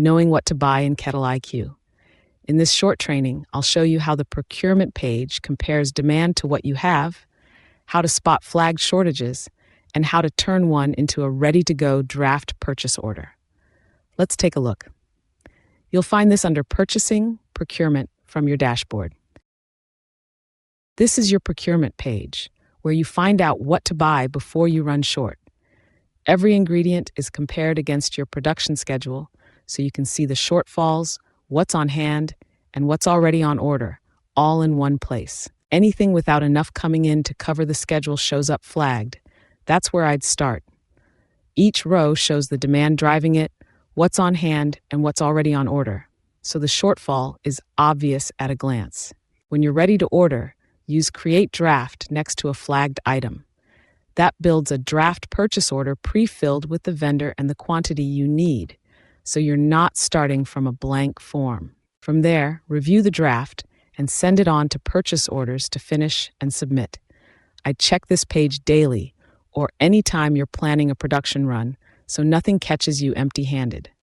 knowing what to buy in KettleiQ. In this short training, I'll show you how the procurement page compares demand to what you have, how to spot flagged shortages, and how to turn one into a ready-to-go draft purchase order. Let's take a look. You'll find this under Purchasing, Procurement from your dashboard. This is your procurement page, where you find out what to buy before you run short. Every ingredient is compared against your production schedule, so you can see the shortfalls, what's on hand, and what's already on order, all in one place. Anything without enough coming in to cover the schedule shows up flagged. That's where I'd start. Each row shows the demand driving it, what's on hand, and what's already on order, so the shortfall is obvious at a glance. When you're ready to order, use Create Draft next to a flagged item. That builds a draft purchase order pre-filled with the vendor and the quantity you need, so you're not starting from a blank form. From there, review the draft and send it on to purchase orders to finish and submit. I check this page daily or anytime you're planning a production run, so nothing catches you empty-handed.